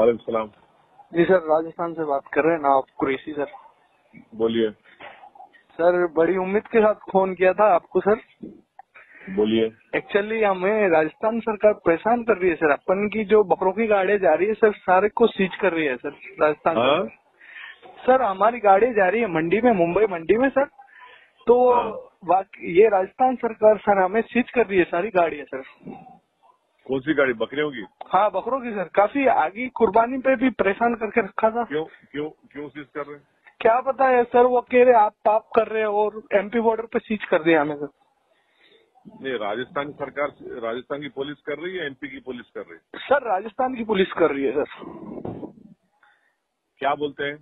वालेकुम सलाम। जी सर, राजस्थान से बात कर रहे हैं ना आप? कुरैशी सर। बोलिए। सर बड़ी उम्मीद के साथ फोन किया था आपको सर। बोलिए। एक्चुअली हमें राजस्थान सरकार परेशान कर रही है सर। अपन की जो बकरों की गाड़ियाँ जा रही है सर, सारे को सीज कर रही है सर राजस्थान हाँ? सर हमारी गाड़ी जा रही है मंडी में, मुंबई मंडी में सर। तो ये राजस्थान सरकार सर हमें सीज कर रही है सारी गाड़ियाँ सर। कौन सी गाड़ी? बकरियों की? हाँ बकरों की सर। काफी आगे कुर्बानी पे भी परेशान करके रखा था। क्यों क्यों क्यों सीज कर रहे हैं? क्या पता है सर, वो कह रहे आप पाप कर रहे हो और एमपी बॉर्डर पे सीज कर दिया हमें सर। नहीं, राजस्थान सरकार, राजस्थान की पुलिस कर रही है, एमपी की पुलिस कर रही है? सर राजस्थान की पुलिस कर रही है सर। क्या बोलते हैं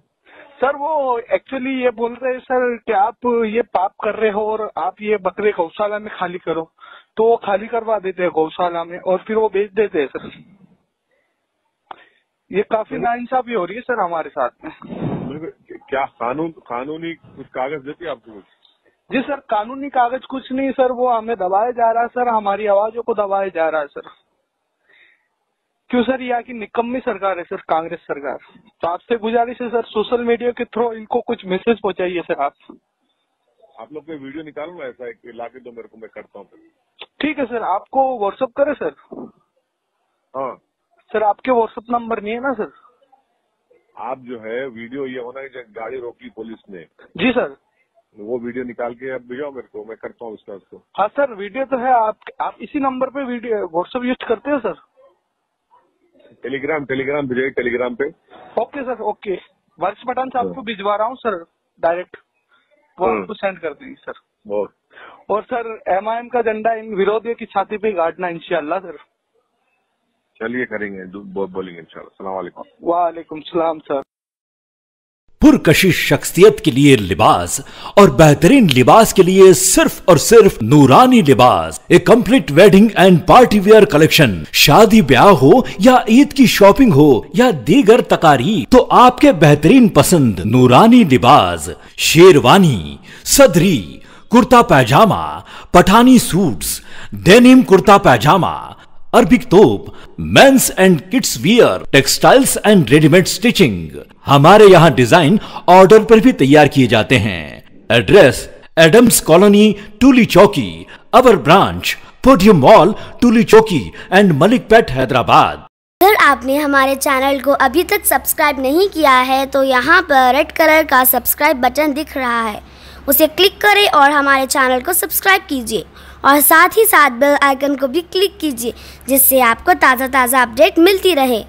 सर वो एक्चुअली ये बोल रहे हैं सर कि आप ये पाप कर रहे हो और आप ये बकरे गौशाला में खाली करो। तो वो खाली करवा देते हैं गौशाला में और फिर वो बेच देते हैं सर। ये काफी नाइंसाफी हो रही है सर हमारे साथ में। क्या कानूनी कुछ कागज देती है आपको? जी सर, कानूनी कागज कुछ नहीं सर, वो हमें दबाया जा रहा है सर, हमारी आवाजों को दबाया जा रहा है सर। क्यों सर? यहाँ की निकम्मी सरकार है सर, कांग्रेस सरकार। तो आपसे गुजारिश है सर, सोशल मीडिया के थ्रू इनको कुछ मैसेज पहुंचाइए सर आप लोग कोई वीडियो निकालो ना, ऐसा एक ला के दो मेरे को, मैं करता हूँ। ठीक है सर, आपको व्हाट्सअप करे सर? हाँ सर आपके व्हाट्सअप नंबर नहीं है ना सर? आप जो है वीडियो ये होना है, गाड़ी रोकी पुलिस ने। जी सर। वो वीडियो निकाल के आप भेजाओ मेरे को, मैं करता हूँ उसको। हाँ सर, वीडियो तो है। आप इसी नंबर पे वीडियो व्हाट्सअप यूज करते हो सर? टेलीग्राम भेजिए, टेलीग्राम पे। Okay sir, okay. वर्ष पठान से आपको भिजवा रहा हूँ सर डायरेक्ट, वो आपको सेंड कर देंगे सर। और सर MIM का झंडा इन विरोधियों की छाती पे गाड़ना इंशाल्लाह सर। चलिए करेंगे, बोलेंगे इंशाल्लाह। अस्सलाम वालेकुम। वालेकुम सलाम सर। पुरकशिश शख्सियत के लिए लिबास और बेहतरीन लिबास के लिए सिर्फ और सिर्फ Noorani Libas, a complete wedding and party wear collection. शादी ब्याह हो या ईद की शॉपिंग हो या दीगर तकारीब, तो आपके बेहतरीन पसंद नूरानी लिबास, शेरवानी, सदरी, kurta pyjama, Pathani suits, denim kurta pyjama, Arabic thobe, men's and kids wear, textiles and readymade stitching. हमारे यहाँ डिजाइन ऑर्डर पर भी तैयार किए जाते हैं। एड्रेस एडम्स कॉलोनी, टूली चौकी। अवर ब्रांच पोडियम मॉल, टूली चौकी एंड मलिकपेट, हैदराबाद। अगर आपने हमारे चैनल को अभी तक सब्सक्राइब नहीं किया है तो यहाँ पर रेड कलर का सब्सक्राइब बटन दिख रहा है, उसे क्लिक करें और हमारे चैनल को सब्सक्राइब कीजिए और साथ ही साथ बेल आइकन को भी क्लिक कीजिए, जिससे आपको ताज़ा अपडेट मिलती रहे।